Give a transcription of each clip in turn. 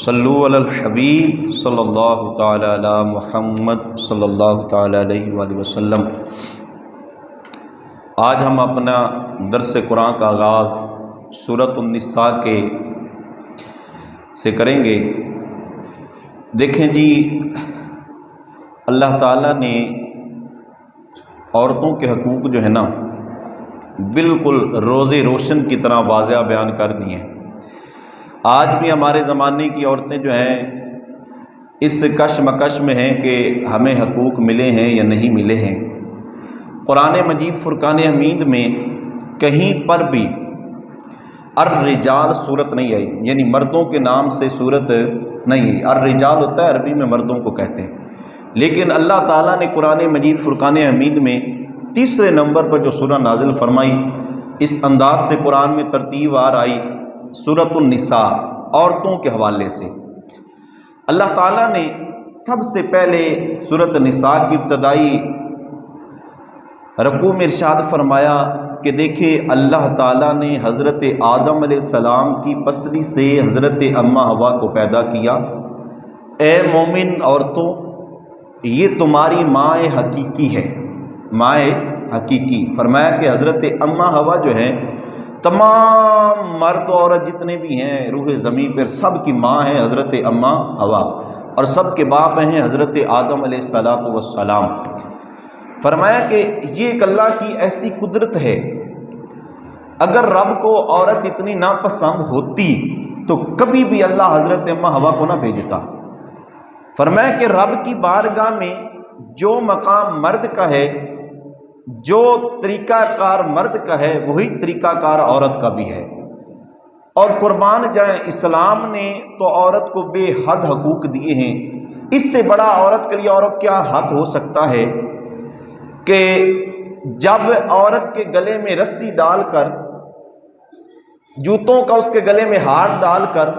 صلو علی الحبیب صلی اللہ تعالی علی محمد صلی اللہ تعالی علیہ وآلہ وسلم۔ آج ہم اپنا درس قرآن کا آغاز سورۃ النساء سے کریں گے۔ دیکھیں جی، اللہ تعالیٰ نے عورتوں کے حقوق جو ہے نا بالکل روزے روشن کی طرح واضح بیان کر دیے ہیں۔ آج بھی ہمارے زمانے کی عورتیں جو ہیں اس کشمکش میں ہیں کہ ہمیں حقوق ملے ہیں یا نہیں ملے ہیں۔ قرآن مجید فرقان حمید میں کہیں پر بھی الرجال صورت نہیں آئی، یعنی مردوں کے نام سے صورت نہیں آئی۔ الرجال ہوتا ہے عربی میں مردوں کو کہتے ہیں، لیکن اللہ تعالیٰ نے قرآن مجید فرقان حمید میں تیسرے نمبر پر جو سورہ نازل فرمائی، اس انداز سے قرآن میں ترتیب آئی سورۃ النساء، عورتوں کے حوالے سے۔ اللہ تعالیٰ نے سب سے پہلے سورۃ النساء کی ابتدائی رکوع میں ارشاد فرمایا کہ دیکھیں اللہ تعالیٰ نے حضرت آدم علیہ السلام کی پسلی سے حضرت اماں حوا کو پیدا کیا۔ اے مومن عورتوں، یہ تمہاری ماں حقیقی ہے، ماں حقیقی۔ فرمایا کہ حضرت اماں حوا جو ہے تمام مرد و عورت جتنے بھی ہیں روح زمین پر سب کی ماں ہے حضرت اماں حوا، اور سب کے باپ ہیں حضرت آدم علیہ السلام۔ فرمایا کہ یہ ایک اللہ کی ایسی قدرت ہے، اگر رب کو عورت اتنی ناپسند ہوتی تو کبھی بھی اللہ حضرت اماں حوا کو نہ بھیجتا۔ فرمایا کہ رب کی بارگاہ میں جو مقام مرد کا ہے، جو طریقہ کار مرد کا ہے، وہی طریقہ کار عورت کا بھی ہے۔ اور قربان جائیں، اسلام نے تو عورت کو بے حد حقوق دیے ہیں۔ اس سے بڑا عورت کے لیے اور کیا حق ہو سکتا ہے کہ جب عورت کے گلے میں رسی ڈال کر، جوتوں کا اس کے گلے میں ہاتھ ڈال کر،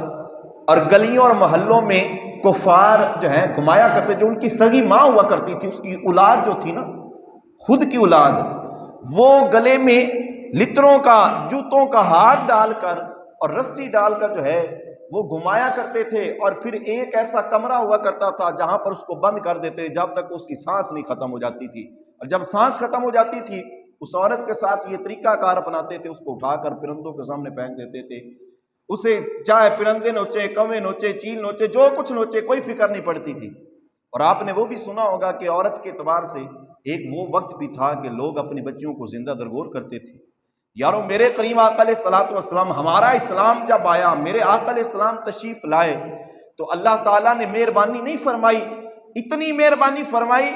اور گلیوں اور محلوں میں کفار جو ہیں گھمایا کرتے، جو ان کی سگی ماں ہوا کرتی تھی، اس کی اولاد جو تھی نا، خود کی اولاد، وہ گلے میں لتروں کا جوتوں کا ہاتھ ڈال کر اور رسی ڈال کر جو ہے وہ گھمایا کرتے تھے، اور پھر ایک ایسا کمرہ ہوا کرتا تھا جہاں پر اس کو بند کر دیتے جب تک اس کی سانس نہیں ختم ہو جاتی تھی، اور جب سانس ختم ہو جاتی تھی اس عورت کے ساتھ یہ طریقہ کار اپناتے تھے، اس کو اٹھا کر پرندوں کے سامنے پھینک دیتے تھے۔ اسے چاہے پرندے نوچے، کوے نوچے، چیل نوچے، جو کچھ نوچے، کوئی فکر نہیں پڑتی تھی۔ اور آپ نے وہ بھی سنا ہوگا کہ عورت کے اعتبار سے ایک وہ وقت بھی تھا کہ لوگ اپنی بچیوں کو زندہ درگور کرتے تھے۔ یارو، میرے کریم آقا علیہ الصلوۃ والسلام، ہمارا اسلام جب آیا، میرے آقا علیہ السلام تشریف لائے تو اللہ تعالیٰ نے مہربانی نہیں فرمائی، اتنی مہربانی فرمائی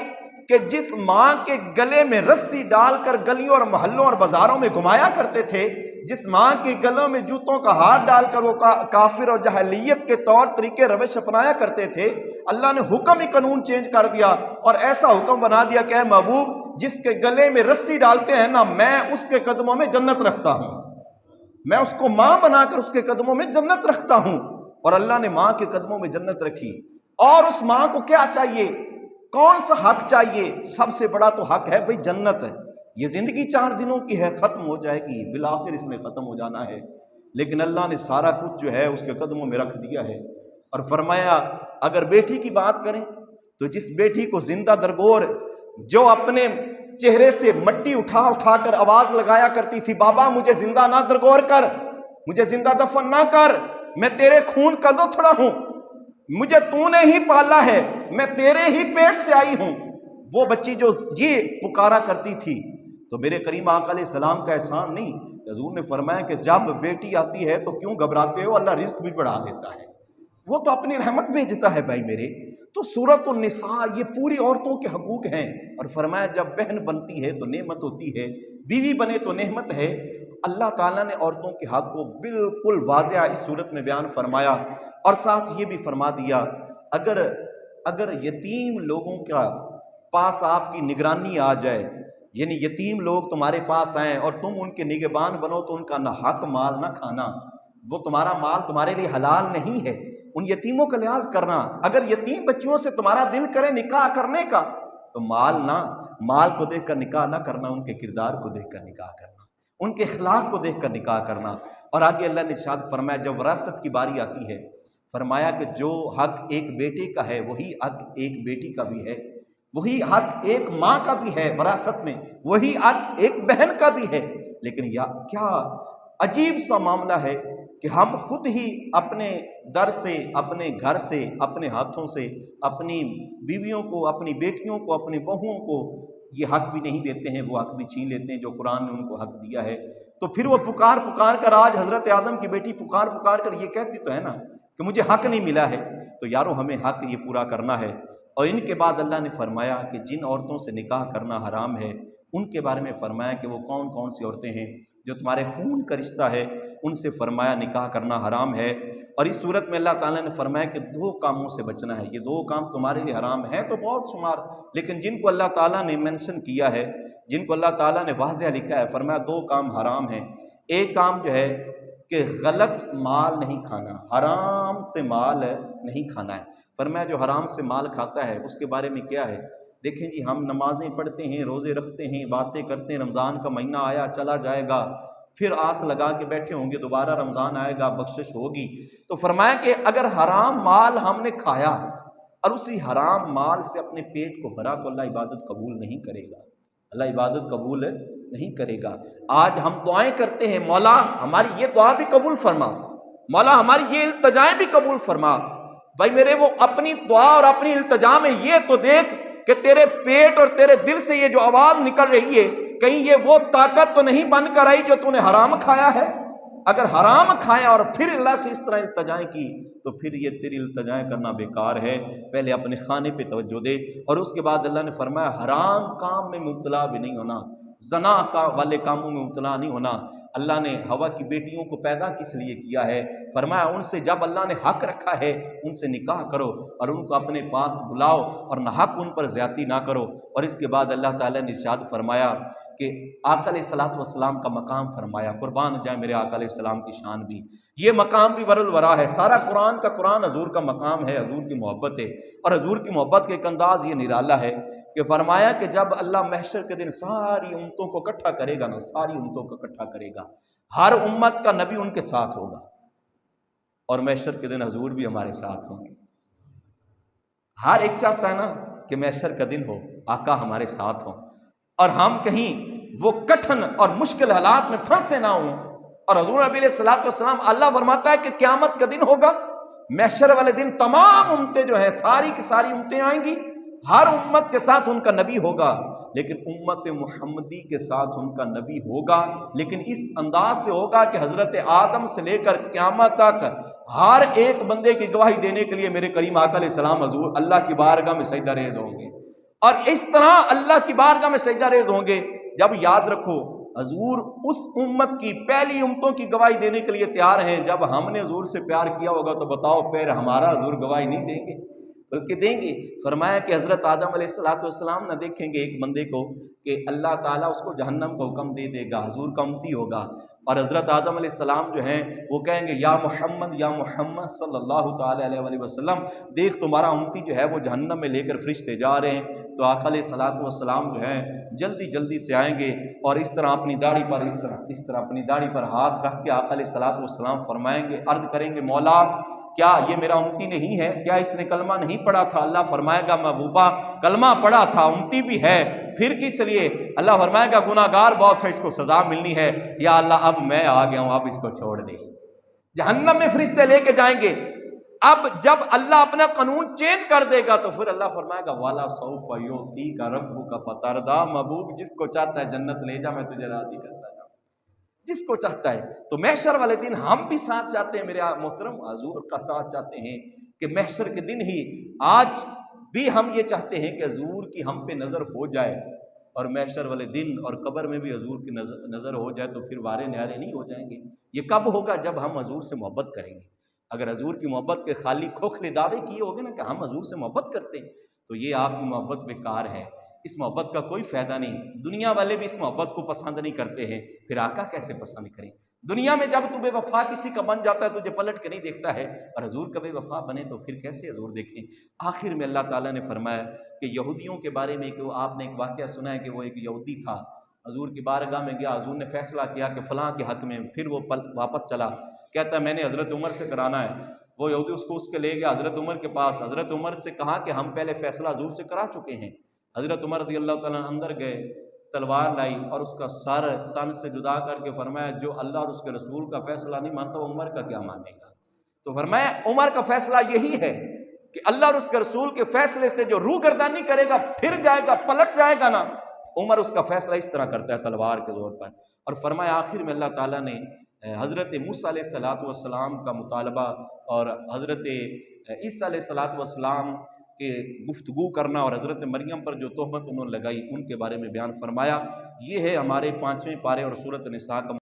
کہ جس ماں کے گلے میں رسی ڈال کر گلیوں اور محلوں اور بازاروں میں گھمایا کرتے تھے، جس ماں کے گلوں میں جوتوں کا ہاتھ ڈال کر وہ کافر اور جاہلیت کے طور طریقے روش اپنایا کرتے تھے، اللہ نے حکم ہی قانون چینج کر دیا اور ایسا حکم بنا دیا کہ اے محبوب، جس کے گلے میں رسی ڈالتے ہیں نا، میں اس کے قدموں میں جنت رکھتا ہوں، میں اس کو ماں بنا کر اس کے قدموں میں جنت رکھتا ہوں۔ اور اللہ نے ماں کے قدموں میں جنت رکھی، اور اس ماں کو کیا چاہیے؟ کون سا حق چاہیے؟ سب سے بڑا تو حق ہے بھئی جنت ہے۔ یہ زندگی 4 دنوں کی ہے، ختم ہو جائے گی، بالآخر اس میں ختم ہو جانا ہے، لیکن اللہ نے سارا کچھ جو ہے اس کے قدموں میں رکھ دیا ہے۔ اور فرمایا اگر بیٹی کی بات کریں تو جس بیٹی کو زندہ درگور، جو اپنے چہرے سے مٹی اٹھا اٹھا کر آواز لگایا کرتی تھی، بابا مجھے زندہ نہ درگور کر، مجھے زندہ دفن نہ کر، میں تیرے خون کا لتھڑا ہوں، مجھے تو نے ہی پالا ہے، میں تیرے ہی پیٹ سے آئی ہوں، وہ بچی جو یہ پکارا کرتی تھی، تو میرے کریم آقا علیہ السلام کا احسان نہیں، حضور نے فرمایا کہ جب بیٹی آتی ہے تو کیوں گھبراتے ہو، اللہ رزق بھی بڑھا دیتا ہے، وہ تو اپنی رحمت بھیجتا ہے بھائی میرے۔ تو سورۃ النساء یہ پوری عورتوں کے حقوق ہیں، اور فرمایا جب بہن بنتی ہے تو نعمت ہوتی ہے، بیوی بنے تو نعمت ہے۔ اللہ تعالیٰ نے عورتوں کے حق کو بالکل واضح اس صورت میں بیان فرمایا، اور ساتھ یہ بھی فرما دیا اگر یتیم لوگوں کا پاس آپ کی نگرانی آ جائے، یعنی یتیم لوگ تمہارے پاس آئیں اور تم ان کے نگہبان بنو تو ان کا نہ حق مال نہ کھانا، وہ تمہارا مال تمہارے لیے حلال نہیں ہے، ان یتیموں کا لحاظ کرنا۔ اگر یتیم بچیوں سے تمہارا دل کرے نکاح کرنے کا تو مال کو دیکھ کر نکاح نہ کرنا، ان کے کردار کو دیکھ کر نکاح کرنا، ان کے اخلاق کو دیکھ کر نکاح کرنا۔ اور آگے اللہ نے ارشاد فرمایا جب وراثت کی باری آتی ہے فرمایا کہ جو حق ایک بیٹے کا ہے وہی حق ایک بیٹی کا بھی ہے، وہی حق ایک ماں کا بھی ہے وراثت میں، وہی حق ایک بہن کا بھی ہے۔ لیکن کیا عجیب سا معاملہ ہے کہ ہم خود ہی اپنے در سے، اپنے گھر سے، اپنے ہاتھوں سے اپنی بیویوں کو، اپنی بیٹیوں کو، اپنی بہوؤں کو یہ حق بھی نہیں دیتے ہیں، وہ حق بھی چھین لیتے ہیں جو قرآن نے ان کو حق دیا ہے۔ تو پھر وہ پکار پکار کر، آج حضرت آدم کی بیٹی پکار پکار کر یہ کہتی تو ہے نا کہ مجھے حق نہیں ملا ہے، تو یارو ہمیں حق یہ پورا کرنا ہے۔ اور ان کے بعد اللہ نے فرمایا کہ جن عورتوں سے نکاح کرنا حرام ہے ان کے بارے میں فرمایا کہ وہ کون کون سی عورتیں ہیں جو تمہارے خون کا رشتہ ہے، ان سے فرمایا نکاح کرنا حرام ہے۔ اور اس صورت میں اللہ تعالیٰ نے فرمایا کہ دو کاموں سے بچنا ہے، یہ دو کام تمہارے لیے حرام ہے تو بہت شمار، لیکن جن کو اللہ تعالیٰ نے مینشن کیا ہے، جن کو اللہ تعالیٰ نے واضح لکھا ہے، فرمایا دو کام حرام ہیں۔ ایک کام جو ہے کہ غلط مال نہیں کھانا، حرام سے مال نہیں کھانا ہے۔ فرمایا جو حرام سے مال کھاتا ہے اس کے بارے میں کیا ہے؟ دیکھیں جی، ہم نمازیں پڑھتے ہیں، روزے رکھتے ہیں، باتیں کرتے ہیں، رمضان کا مہینہ آیا چلا جائے گا، پھر آس لگا کے بیٹھے ہوں گے دوبارہ رمضان آئے گا بخشش ہوگی۔ تو فرمایا کہ اگر حرام مال ہم نے کھایا اور اسی حرام مال سے اپنے پیٹ کو بھرا تو اللہ عبادت قبول نہیں کرے گا، اللہ عبادت قبول نہیں کرے گا۔ آج ہم دعائیں کرتے ہیں، مولا ہماری یہ دعا بھی قبول فرما، مولا ہماری یہ التجائیں بھی قبول فرما۔ بھائی میرے وہ اپنی دعا اور اپنی التجا میں یہ تو دیکھ کہ تیرے پیٹ اور تیرے دل سے یہ جو آواز نکل رہی ہے، کہیں یہ وہ طاقت تو نہیں بن کر آئی جو تو نے حرام کھایا ہے۔ اگر حرام کھایا اور پھر اللہ سے اس طرح التجائیں کی تو پھر یہ تیری التجائیں کرنا بیکار ہے۔ پہلے اپنے کھانے پہ توجہ دے، اور اس کے بعد اللہ نے فرمایا حرام کام میں مبتلا بھی نہیں ہونا، زنا والے کاموں میں مبتلا نہیں ہونا۔ اللہ نے ہوا کی بیٹیوں کو پیدا کس لیے کیا ہے؟ فرمایا ان سے جب اللہ نے حق رکھا ہے ان سے نکاح کرو اور ان کو اپنے پاس بلاؤ اور نہ حق ان پر زیادتی نہ کرو۔ اور اس کے بعد اللہ تعالیٰ نے ارشاد فرمایا کہ آقا علیہ السلام کا مقام فرمایا، قربان جائے میرے آقا علیہ السلام کی شان بھی، یہ مقام بھی ورا ہے۔ سارا قرآن حضور کا مقام ہے، حضور کی محبت ہے، اور حضور کی محبت کا ایک انداز یہ نرالا ہے کہ فرمایا کہ جب اللہ محشر کے دن ساری امتوں کو اکٹھا کرے گا نا، ساری امتوں کو اکٹھا کرے گا، ہر امت کا نبی ان کے ساتھ ہوگا، اور محشر کے دن حضور بھی ہمارے ساتھ ہوں گے۔ ہر ایک چاہتا ہے نا کہ محشر کا دن ہو، آقا ہمارے ساتھ ہوں، اور ہم کہیں وہ کٹھن اور مشکل حالات میں پھنسے نہ ہوں۔ اور حضور نبی علیہ الصلوۃ والسلام، اللہ فرماتا ہے کہ قیامت کا دن ہوگا، محشر والے دن تمام امتیں جو ہیں، ساری کی ساری امتیں آئیں گی، ہر امت کے ساتھ ان کا نبی ہوگا، لیکن امت محمدی کے ساتھ ان کا نبی ہوگا، لیکن اس انداز سے ہوگا کہ حضرت آدم سے لے کر قیامت تک ہر ایک بندے کی گواہی دینے کے لیے میرے کریم آقا علیہ السلام حضور اللہ کی بارگاہ میں سجدہ ریز ہوں گے، اور اس طرح اللہ کی بارگاہ میں سجدہ ریز ہوں گے۔ جب یاد رکھو حضور اس امت کی پہلی امتوں کی گواہی دینے کے لیے تیار ہیں، جب ہم نے حضور سے پیار کیا ہوگا تو بتاؤ پھر ہمارا حضور گواہی نہیں دیں گے؟ بلکہ دیں گے۔ فرمایا کہ حضرت آدم علیہ السلام نہ دیکھیں گے ایک بندے کو کہ اللہ تعالیٰ اس کو جہنم کا حکم دے دے گا، حضور کا امتی ہوگا، اور حضرت آدم علیہ السلام جو ہیں وہ کہیں گے یا محمد صلی اللہ تعالیٰ علیہ وسلم، دیکھ تمہارا امتی جو ہے وہ جہنم میں لے کر فرشتے جا رہے ہیں۔ تو آقا علیہ السلام جو ہیں جلدی سے آئیں گے، اور اس طرح اپنی داڑھی پر اس طرح اپنی داڑھی پر ہاتھ رکھ کے آقا علیہ السلام فرمائیں گے، عرض کریں گے مولا کیا یہ میرا امتی نہیں ہے؟ کیا اس نے کلمہ نہیں پڑھا تھا؟ اللہ فرمائے گا محبوبہ کلمہ پڑھا تھا، امتی بھی ہے، پھر کس لیے؟ اللہ فرمائے گا گناہ گار بہت ہے، اس کو سزا ملنی ہے، یا اللہ اب میں آ گیا ہوں، اب اس کو چھوڑ دے۔ جہنم میں فرشتے لے کے جائیں گے۔ اب جب اللہ اپنا قانون چینج کر دے گا تو پھر اللہ فرمائے گا والا سوف یعطیک ربک فترضی، محبوب جس کو چاہتا ہے جنت لے جا، میں تجھے راضی کرتا جاؤں، جس کو چاہتا ہے۔ تو محشر والے دن ہم بھی ساتھ چاہتے ہیں، میرے محترم حضور کا ساتھ چاہتے ہیں کہ محشر کے دن ہی آج بھی ہم یہ چاہتے ہیں کہ حضور کی ہم پہ نظر ہو جائے، اور محشر والے دن اور قبر میں بھی حضور کی نظر ہو جائے تو پھر وارے نہارے نہیں ہو جائیں گے۔ یہ کب ہوگا؟ جب ہم حضور سے محبت کریں گے۔ اگر حضور کی محبت کے خالی کھوکھلے دعوے کیے ہوگے نا کہ ہم حضور سے محبت کرتے ہیں، تو یہ آپ کی محبت بیکار ہے، اس محبت کا کوئی فائدہ نہیں۔ دنیا والے بھی اس محبت کو پسند نہیں کرتے ہیں، پھر آقا کیسے پسند کریں؟ دنیا میں جب تو بے وفا کسی کا بن جاتا ہے تجھے پلٹ کے نہیں دیکھتا ہے، اور حضور کا بے وفا بنے تو پھر کیسے حضور دیکھیں؟ آخر میں اللہ تعالیٰ نے فرمایا کہ یہودیوں کے بارے میں کہ آپ نے ایک واقعہ سنا ہے کہ وہ ایک یہودی تھا، حضور کی بارگاہ میں گیا، حضور نے فیصلہ کیا کہ فلاں کے حق میں، پھر وہ واپس چلا، کہتا ہے میں نے حضرت عمر سے کرانا ہے، وہ یہودی اس کو لے گیا حضرت عمر کے پاس. حضرت عمر سے کہا کہ ہم پہلے فیصلہ حضور سے کرا چکے ہیں. حضرت عمر رضی اللہ تعالیٰ اندر گئے, تلوار لائی اور اس کا سر تن سے جدا کر کے فرمایا جو اللہ اور اس کے رسول کا فیصلہ نہیں مانتا وہ عمر کا کیا مانے گا. تو فرمایا عمر کا فیصلہ یہی ہے کہ اللہ اور اس کے رسول کے فیصلے سے جو روگردانی کرے گا, پھر جائے گا, پلٹ جائے گا نا, عمر اس کا فیصلہ اس طرح کرتا ہے تلوار کے زور پر. اور فرمایا آخر میں اللہ تعالیٰ نے حضرت موسیٰ علیہ السلام کا مطالبہ اور حضرت عیسیٰ علیہ السلام کے گفتگو کرنا اور حضرت مریم پر جو تہمت انہوں نے لگائی ان کے بارے میں بیان فرمایا. یہ ہے ہمارے 5ویں پارے اور سورۃ النساء کا